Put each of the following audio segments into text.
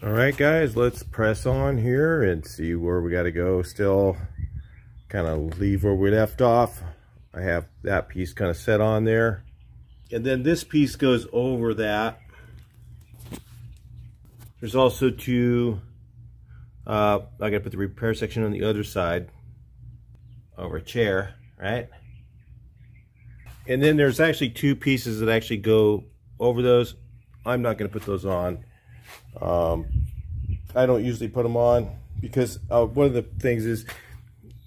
All right, guys, let's press on here and see where we got to go. Still kind of leave where we left off. I have that piece kind of set on there. And then this piece goes over that. There's also two, I got to put the repair section on the other side over a chair, right? And then there's actually two pieces that actually go over those. I'm not going to put those on. I don't usually put them on because one of the things is,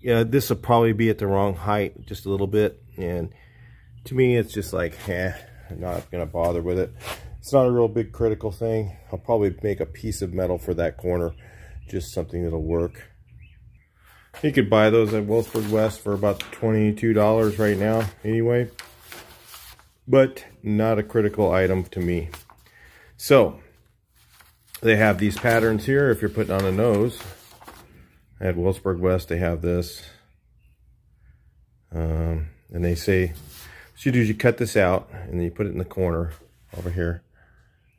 this will probably be at the wrong height just a little bit, and to me it's just like, I'm not gonna bother with it. It's not a real big critical thing. I'll probably make a piece of metal for that corner, just something that'll work. You could buy those at Wilsburg West for about $22 right now anyway, but not a critical item to me. So they have these patterns here if you're putting on a nose. At Wilsburg West, they have this. And they say, what you do is you cut this out, and then you put it in the corner over here.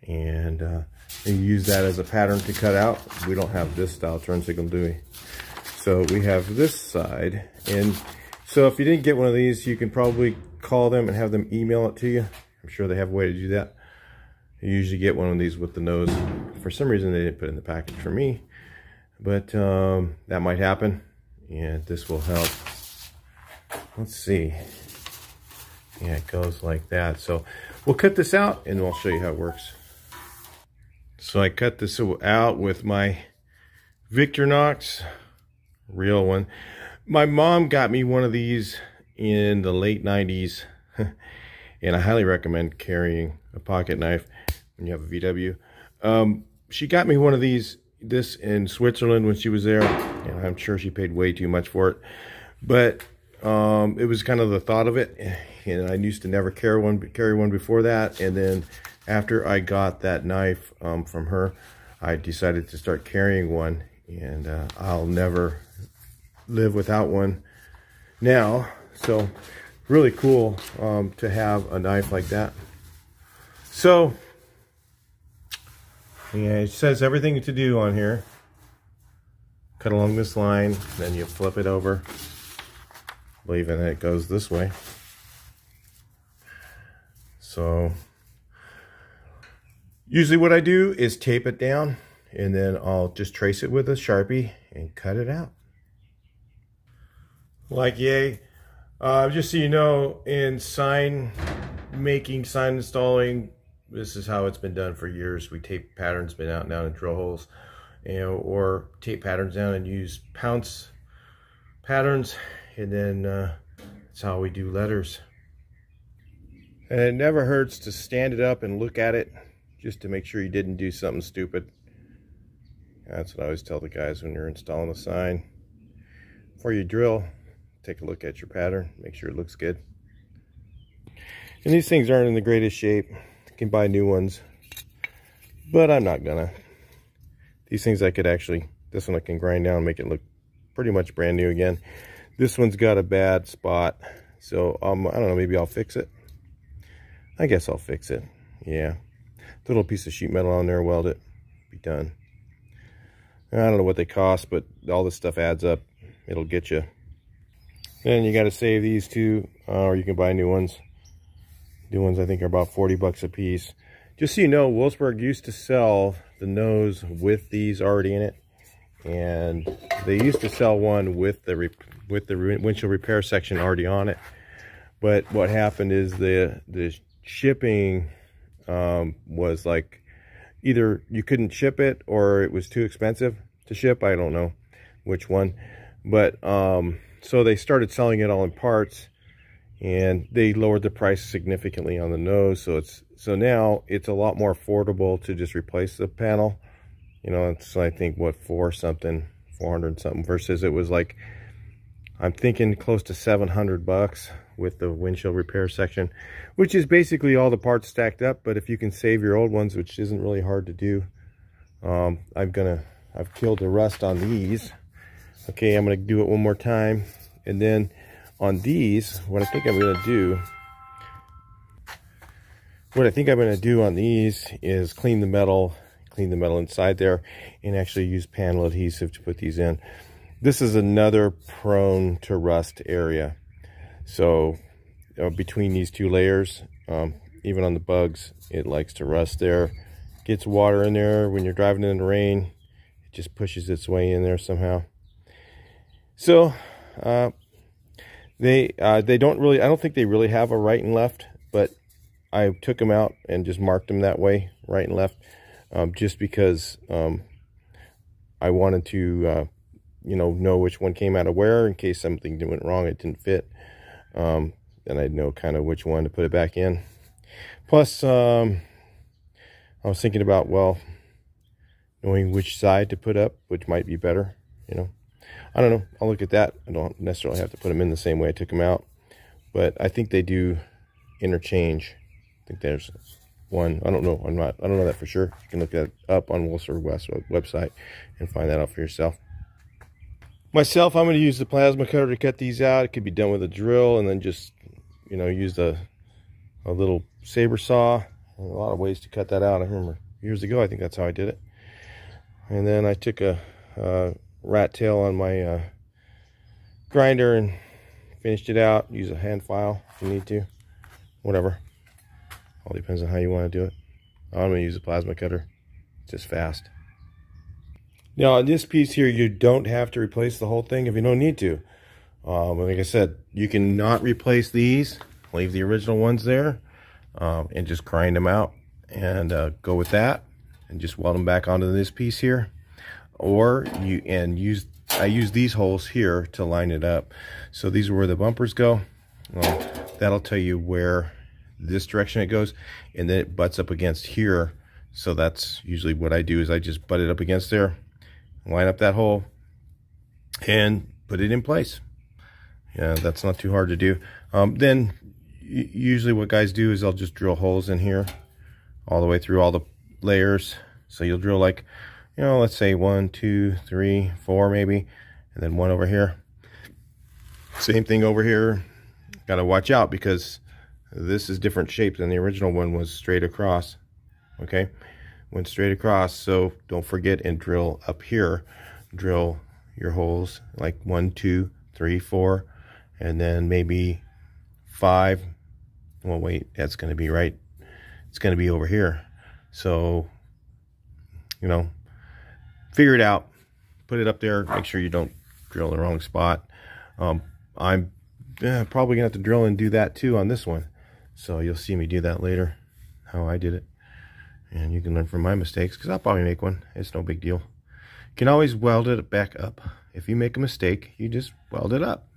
And you use that as a pattern to cut out. We don't have this style turn signal, do we? So we have this side. And so if you didn't get one of these, you can probably call them and have them email it to you. I'm sure they have a way to do that. You usually get one of these with the nose. For some reason, they didn't put it in the package for me, but that might happen, and this will help. Let's see. Yeah, it goes like that. So we'll cut this out, and I'll show you how it works. So I cut this out with my Victorinox, real one. My mom got me one of these in the late 90s, and I highly recommend carrying a pocket knife when you have a VW. She got me one of this in Switzerland when she was there, and I'm sure she paid way too much for it. But it was kind of the thought of it, and I used to never carry one before that. And then after I got that knife from her, I decided to start carrying one, and I'll never live without one now. So really cool to have a knife like that. So yeah, it says everything to do on here. Cut along this line, then you flip it over, believing that it goes this way. So usually what I do is tape it down, and then I'll just trace it with a Sharpie and cut it out. Like yay. Just so you know, in sign making, sign installing, this is how it's been done for years. We tape patterns been out and down in drill holes, or tape patterns down and use pounce patterns, and then that's how we do letters. And it never hurts to stand it up and look at it just to make sure you didn't do something stupid. That's what I always tell the guys when you're installing a sign. Before you drill, take a look at your pattern, make sure it looks good. And these things aren't in the greatest shape. You can buy new ones, but I'm not gonna. These things I could actually, this one I can grind down and make it look pretty much brand new again. This one's got a bad spot, so I don't know, maybe I'll fix it. I guess I'll fix it, yeah. Little piece of sheet metal on there, weld it, be done. I don't know what they cost, but all this stuff adds up. It'll get you. Then you got to save these two, or you can buy new ones. New ones I think are about 40 bucks a piece. Just so you know, Wilsburg used to sell the nose with these already in it, and they used to sell one with the windshield repair section already on it. But what happened is the shipping was like, either you couldn't ship it or it was too expensive to ship. I don't know which one, but so they started selling it all in parts, and they lowered the price significantly on the nose. So now it's a lot more affordable to just replace the panel. It's, I think, what, 400 something, versus it was like, I'm thinking close to 700 bucks with the windshield repair section, which is basically all the parts stacked up. But if you can save your old ones, which isn't really hard to do, I've killed the rust on these. Okay, I'm gonna do it one more time, and then on these, what I think I'm gonna do on these is clean the metal, clean the metal inside there, and actually use panel adhesive to put these in. This is another prone to rust area. So between these two layers, even on the bugs, it likes to rust there. Gets water in there when you're driving in the rain. It just pushes its way in there somehow. So they don't really, I don't think they really have a right and left, but I took them out and just marked them that way, right and left, just because I wanted to know which one came out of where, in case something went wrong, it didn't fit. Then I'd know kind of which one to put it back in. Plus, I was thinking about, well, knowing which side to put up, which might be better, I don't know. I'll look at that. I don't necessarily have to put them in the same way I took them out, but I think they do interchange. I think there's one. I don't know. I don't know that for sure. You can look that up on Wilson West website and find that out for yourself. Myself, I'm going to use the plasma cutter to cut these out. It could be done with a drill, and then just use a little saber saw. A lot of ways to cut that out. I remember years ago, I think that's how I did it. And then I took a rat tail on my grinder and finished it out. Use a hand file if you need to. Whatever. All depends on how you want to do it. I'm going to use a plasma cutter. It's just fast. Now on this piece here, you don't have to replace the whole thing if you don't need to. Like I said, you can not replace these. Leave the original ones there. And just grind them out and go with that and just weld them back onto this piece here. Or I use these holes here to line it up. So these are where the bumpers go. That'll tell you where this direction it goes, and then it butts up against here. So that's usually what I do, is I just butt it up against there, line up that hole, and put it in place. Yeah, that's not too hard to do. Then usually what guys do is they'll just drill holes in here all the way through all the layers. So you'll drill like, let's say 1, 2, 3, 4 maybe, and then one over here. Same thing over here. Got to watch out because this is different shape than the original one was straight across. Okay, went straight across, so don't forget and drill up here. Drill your holes like 1, 2, 3, 4, and then maybe 5. Well, wait, that's going to be right. It's going to be over here. So, figure it out. Put it up there. Make sure you don't drill the wrong spot. I'm probably going to have to drill and do that too on this one. So you'll see me do that later, how I did it. And you can learn from my mistakes, because I'll probably make one. It's no big deal. You can always weld it back up. If you make a mistake, you just weld it up.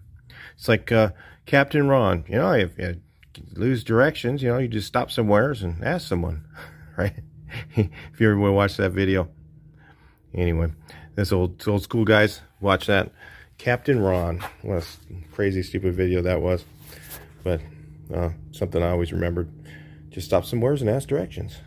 It's like Captain Ron. If you lose directions, you just stop somewheres and ask someone, right? If you ever want to watch that video. Anyway, this old school guys, watch that. Captain Ron. What a crazy, stupid video that was. But something I always remembered. Just stop somewheres and ask directions.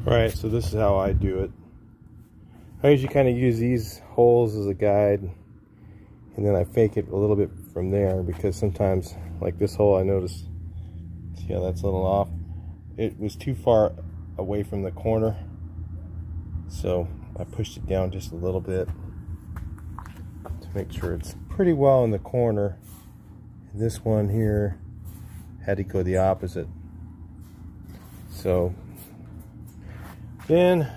Alright, so this is how I do it. I usually kind of use these holes as a guide, and then I fake it a little bit from there, because sometimes, like this hole, I noticed, see how that's a little off? It was too far away from the corner, so I pushed it down just a little bit to make sure it's pretty well in the corner. This one here had to go the opposite. So then,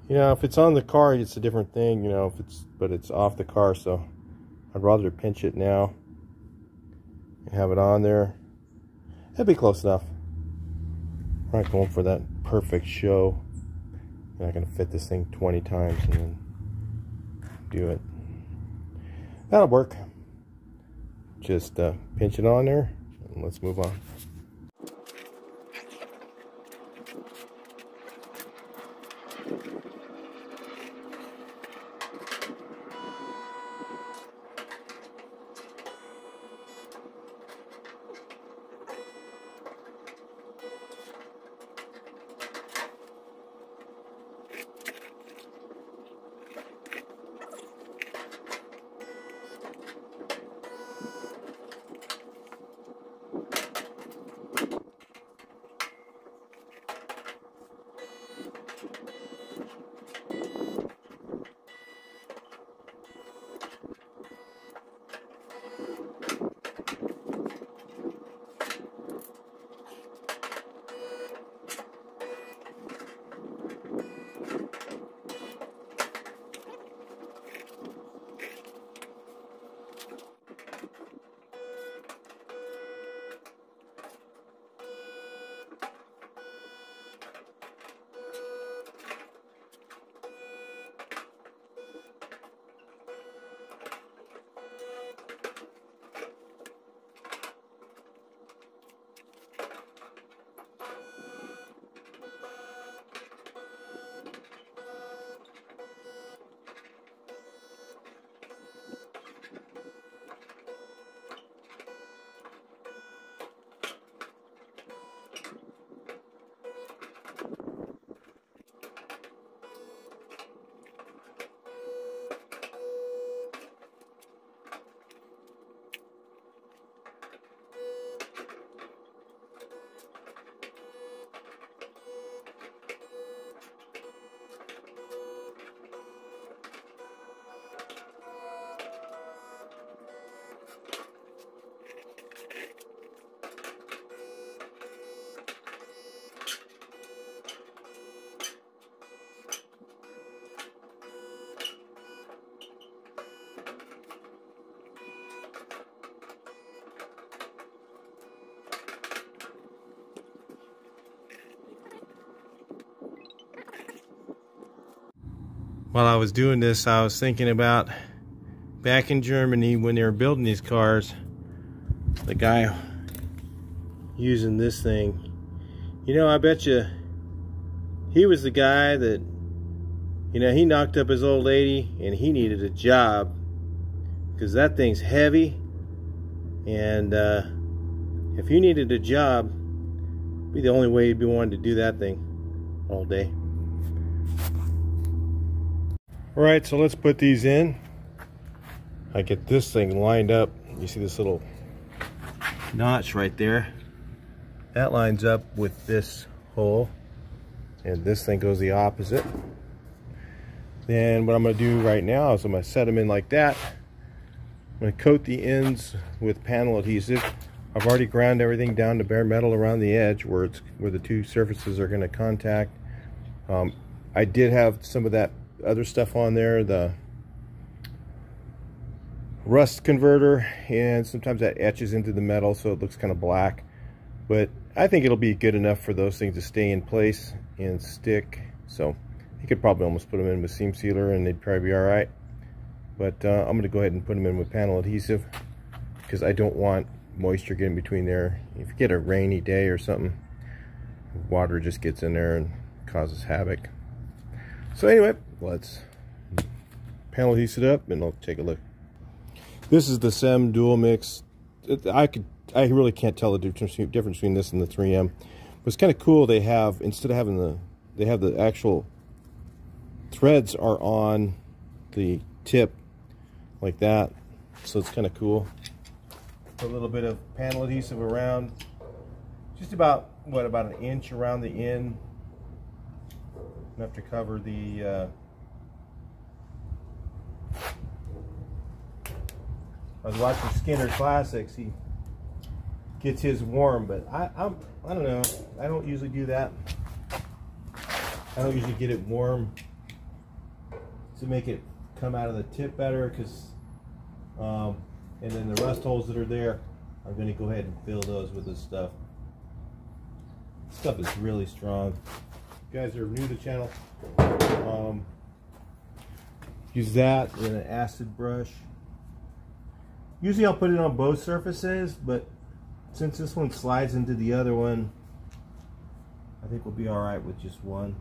you know, if it's on the car, it's a different thing, you know, but it's off the car, so I'd rather pinch it now and have it on there. That'd be close enough. I'm not going for that perfect show. I'm not going to fit this thing 20 times and then do it. That'll work. Just pinch it on there and let's move on. While I was doing this, I was thinking about back in Germany when they were building these cars, the guy using this thing. You know, I bet you he was the guy that, you know, he knocked up his old lady and he needed a job because that thing's heavy, and if you needed a job, it'd be the only way you'd be wanting to do that thing all day. Alright, so let's put these in. I get this thing lined up. You see this little notch right there? That lines up with this hole, and this thing goes the opposite. Then what I'm going to do right now is I'm going to set them in like that. I'm going to coat the ends with panel adhesive. I've already ground everything down to bare metal around the edge where the two surfaces are going to contact. I did have some of that other stuff on there, the rust converter, and sometimes that etches into the metal so it looks kind of black. But I think it'll be good enough for those things to stay in place and stick. So you could probably almost put them in with seam sealer and they'd probably be all right. But I'm going to go ahead and put them in with panel adhesive because I don't want moisture getting between there. If you get a rainy day or something, water just gets in there and causes havoc. So anyway, let's panel adhesive it up and I'll take a look. This is the SEM dual mix. I really can't tell the difference between this and the 3M. But it's kind of cool. They have, instead of having they have the actual threads are on the tip like that. So it's kind of cool. Put a little bit of panel adhesive around, just about, what, about an inch around the end. Enough to cover the I was watching Skinner Classics. He gets his warm, but I don't know. I don't usually do that. I don't usually get it warm to make it come out of the tip better, because and then the rust holes that are there, I'm going to go ahead and fill those with this stuff. This stuff is really strong. If you guys are new to the channel, use that with an acid brush. Usually I'll put it on both surfaces, but since this one slides into the other one, I think we'll be alright with just one.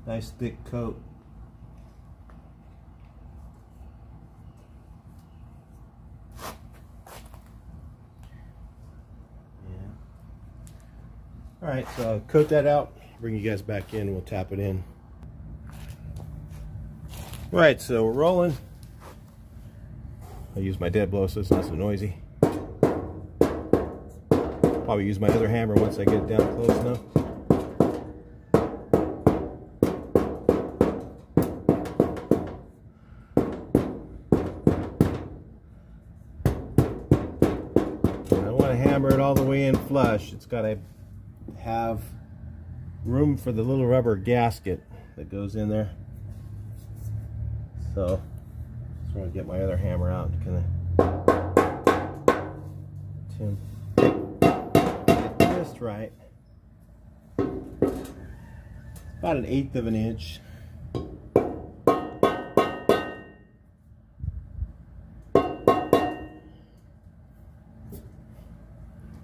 Nice thick coat. Alright, so I'll coat that out, bring you guys back in, we'll tap it in. Right, so we're rolling. I use my dead blow so it's not so noisy. Probably use my other hammer once I get it down close enough. And I want to hammer it all the way in flush. It's got to have room for the little rubber gasket that goes in there. So I'm going to get my other hammer out and kind of get just right. About 1/8 of an inch.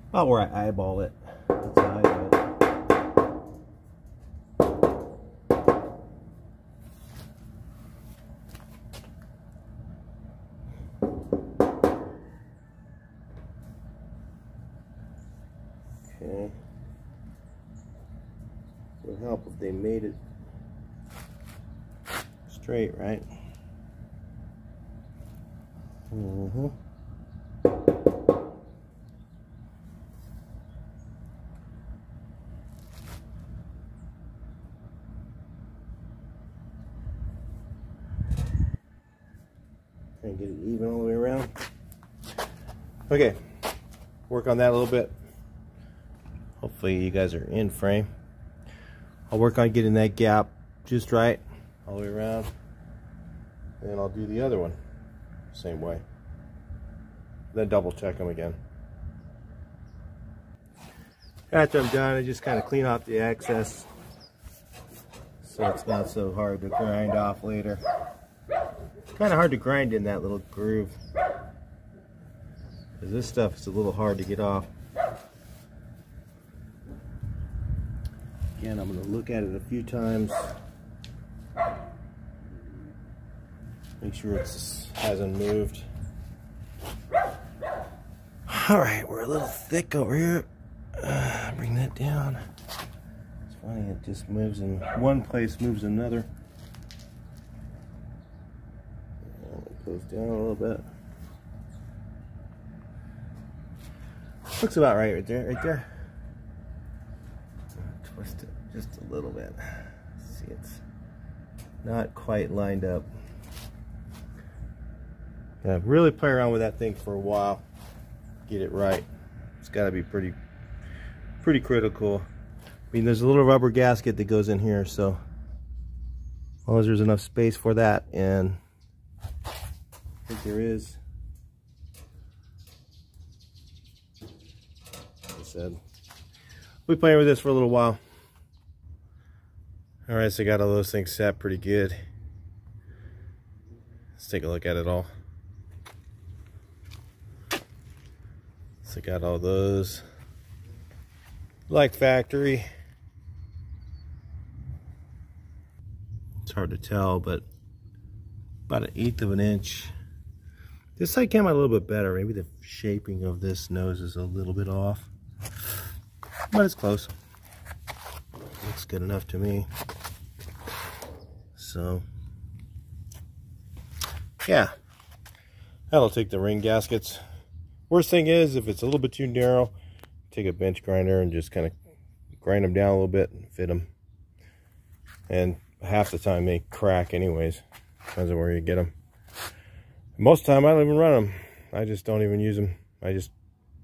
About where I eyeball it. That's how I do it. Okay. It would help if they made it straight, right? Mm-hmm. And get it even all the way around. Okay, work on that a little bit. Hopefully you guys are in frame. I'll work on getting that gap just right all the way around, and I'll do the other one same way, then double check them again. After I'm done, I just kind of clean off the excess so it's not so hard to grind off later. It's kind of hard to grind in that little groove, because this stuff is a little hard to get off. Again, I'm going to look at it a few times. Make sure it hasn't moved. Alright, we're a little thick over here. Bring that down. It's funny, it just moves in one place, moves another. And it goes down a little bit. Looks about right there, right there. Twist it just a little bit. See, it's not quite lined up. Yeah, really play around with that thing for a while. Get it right. It's got to be pretty critical. I mean, there's a little rubber gasket that goes in here, so as long as there's enough space for that, and I think there is. Like I said, we'll be playing with this for a little while. All right, so I got all those things set pretty good. Let's take a look at it all. So I got all those like factory. It's hard to tell, but about 1/8 of an inch. This side came out a little bit better. Maybe the shaping of this nose is a little bit off, but it's close. Looks good enough to me. So yeah, that'll take the ring gaskets. Worst thing is, if it's a little bit too narrow, take a bench grinder and just kind of grind them down a little bit and fit them. And half the time they crack anyways. Depends on where you get them. Most of the time I don't even run them. I just don't even use them. I just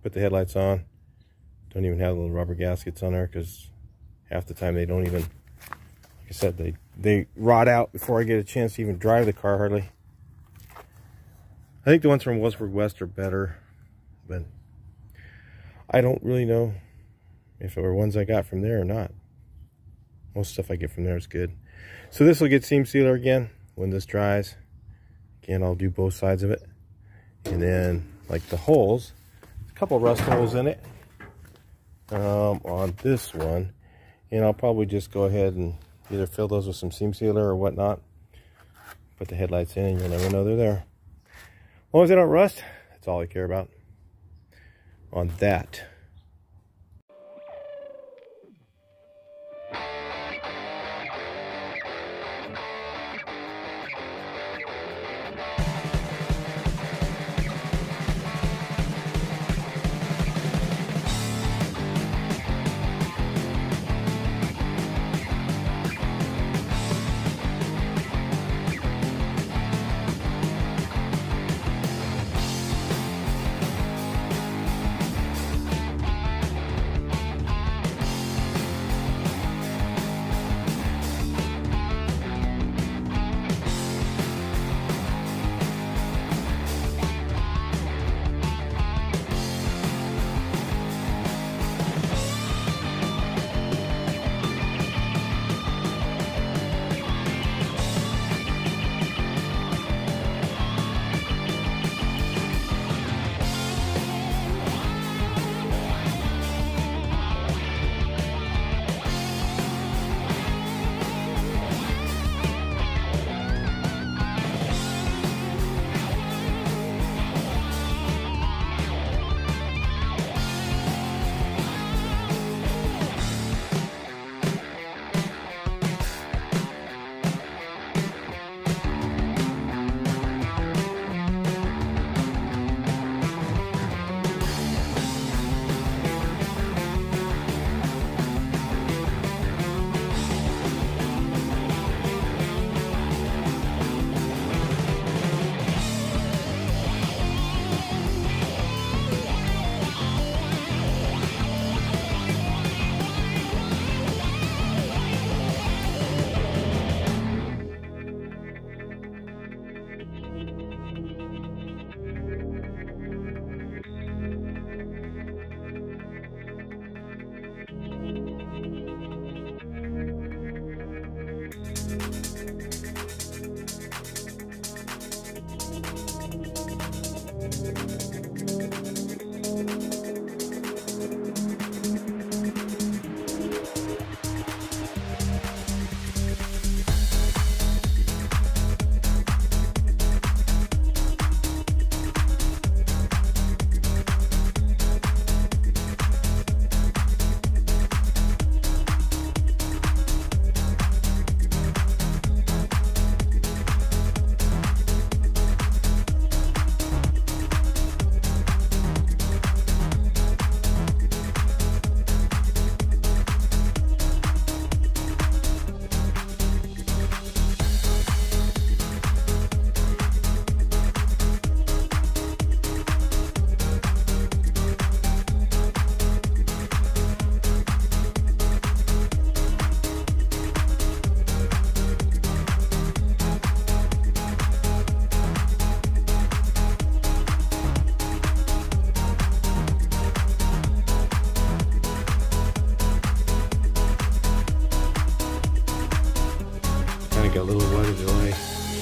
put the headlights on. Don't even have the little rubber gaskets on there, because half the time they don't even, like I said, they rot out before I get a chance to even drive the car hardly. I think the ones from Westward West are better, but I don't really know if it were ones I got from there or not. Most stuff I get from there is good. So this will get seam sealer again when this dries. Again, I'll do both sides of it. And then, like the holes, a couple rust holes in it on this one. And I'll probably just go ahead and either fill those with some seam sealer or whatnot. Put the headlights in and you'll never know they're there. As long as they don't rust, that's all I care about on that.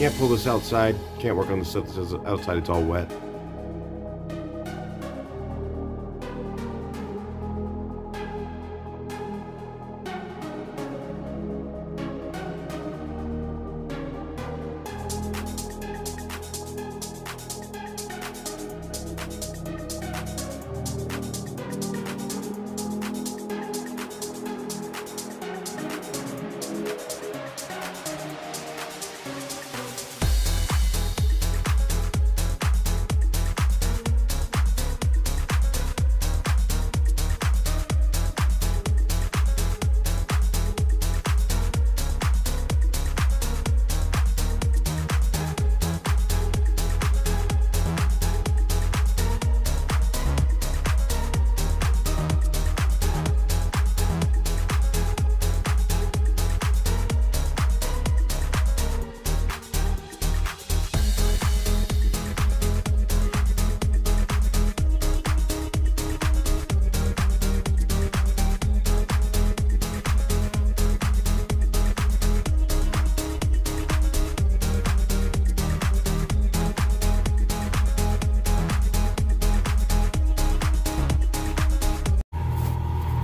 Can't pull this outside. Can't work on the stuff that's outside. It's all wet.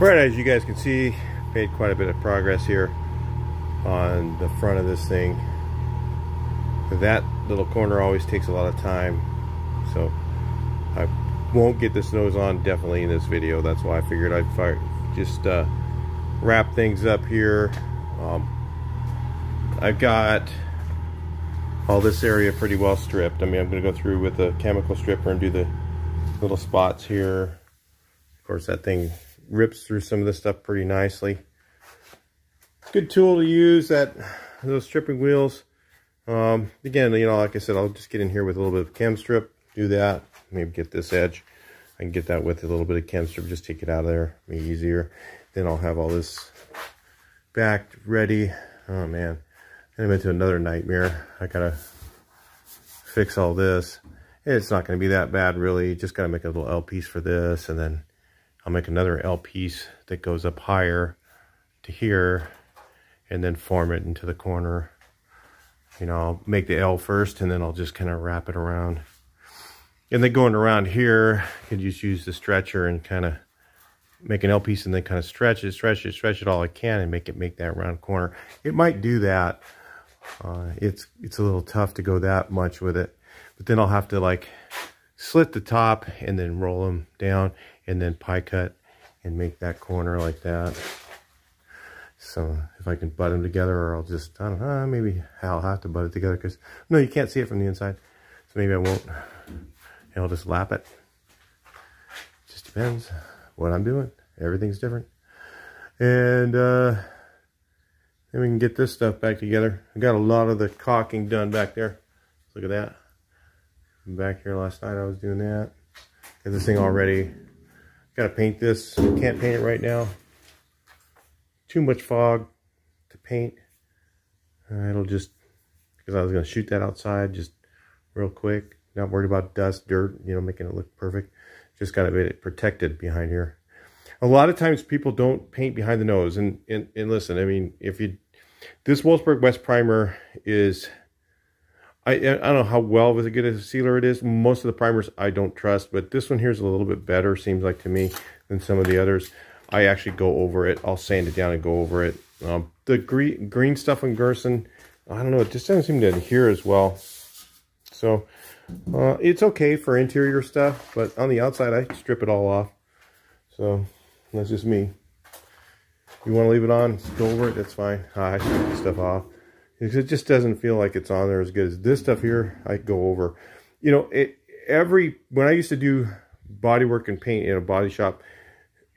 Right, as you guys can see, made quite a bit of progress here on the front of this thing. That little corner always takes a lot of time, so I won't get this nose on definitely in this video. That's why I figured I'd just wrap things up here. I've got all this area pretty well stripped. I mean, I'm going to go through with a chemical stripper and do the little spots here. Of course, that thing rips through some of this stuff pretty nicely. Good tool to use, those stripping wheels. Again, you know, like I said, I'll just get in here with a little bit of chem strip, do that, maybe get this edge. I can get that with a little bit of chem strip, just take it out of there, make it easier. Then I'll have all this back ready. Oh man, I'm into another nightmare. I gotta fix all this. It's not gonna be that bad really, just gotta make a little L piece for this, and then I'll make another L piece that goes up higher to here and then form it into the corner. You know, I'll make the L first and then I'll just kind of wrap it around. And then going around here, I could just use the stretcher and kind of make an L piece and then kind of stretch it all I can and make that round corner. It might do that. It's a little tough to go that much with it. But then I'll have to like slit the top and then roll them down and then pie cut and make that corner like that. So if I can butt them together, or I'll just, I don't know, maybe I'll have to butt it together because, no, you can't see it from the inside. So maybe I won't. And I'll just lap it. Just depends what I'm doing. Everything's different. And then we can get this stuff back together. I got a lot of the caulking done back there. Look at that. Back here last night I was doing that. Got this thing all ready. Gotta paint this. Can't paint it right now. Too much fog to paint. It'll just, because I was gonna shoot that outside just real quick. Not worried about dust, dirt, you know, making it look perfect. Just gotta get it protected behind here. A lot of times people don't paint behind the nose. And listen, I mean, this Wolfsburg West primer is, I don't know how well as good a sealer it is. Most of the primers I don't trust, but this one here is a little bit better, seems like to me, than some of the others. I actually go over it. I'll sand it down and go over it. The green stuff on Gerson, I don't know, it just doesn't seem to adhere as well. So it's okay for interior stuff, but on the outside I strip it all off. So that's just me. You want to leave it on, go over it, that's fine. I strip the stuff off. Because it just doesn't feel like it's on there as good as this stuff here. I go over, you know, when I used to do body work and paint in a body shop,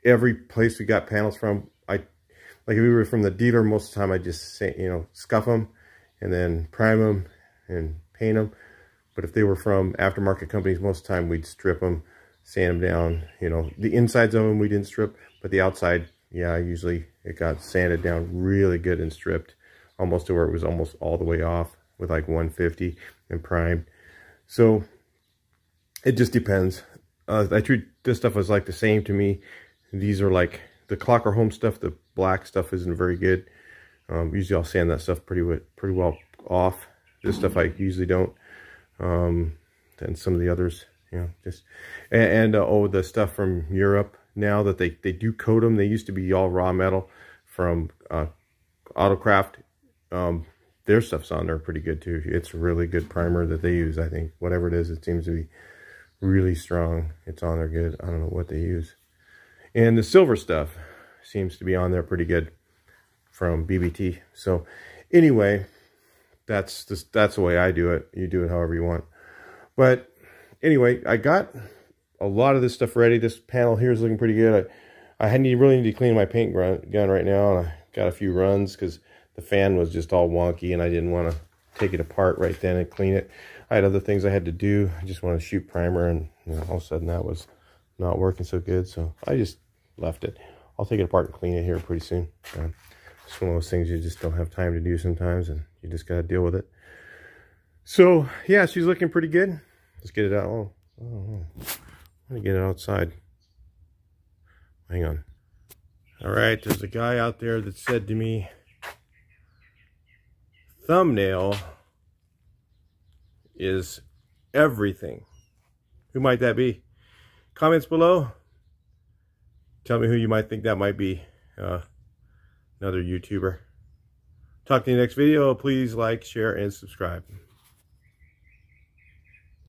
every place we got panels from, like if we were from the dealer, most of the time I just say, you know, scuff them and then prime them and paint them. But if they were from aftermarket companies, most of the time we'd strip them, sand them down. You know, the insides of them we didn't strip, but the outside, yeah, usually it got sanded down really good and stripped. Almost to where it was almost all the way off with like 150 and primed. So it just depends. I treat this stuff as like the same to me. These are like the Clocker Home stuff. The black stuff isn't very good. Usually I'll sand that stuff pretty well off This stuff I usually don't. And some of the others, you know, just oh, the stuff from Europe now that they do coat them. They used to be all raw metal from Autocraft. Their stuff's on there pretty good too. It's a really good primer that they use. I think whatever it is, it seems to be really strong. It's on there good. I don't know what they use. And the silver stuff seems to be on there pretty good from BBT. So anyway, that's the way I do it. You do it however you want. But anyway, I got a lot of this stuff ready. This panel here is looking pretty good. I really need to clean my paint gun right now, and I got a few runs because the fan was just all wonky, and I didn't want to take it apart right then and clean it. I had other things I had to do. I just wanted to shoot primer, and you know, all of a sudden that was not working so good, so I just left it. I'll take it apart and clean it here pretty soon. It's one of those things you just don't have time to do sometimes, and you just got to deal with it. So, yeah, she's looking pretty good. Let's get it out. Oh, I'm going to get it outside. Hang on. All right, there's a guy out there that said to me, thumbnail is everything. Who might that be? Comments below. Tell me who you might think that might be. Another YouTuber. Talk to you next video. Please like, share, and subscribe.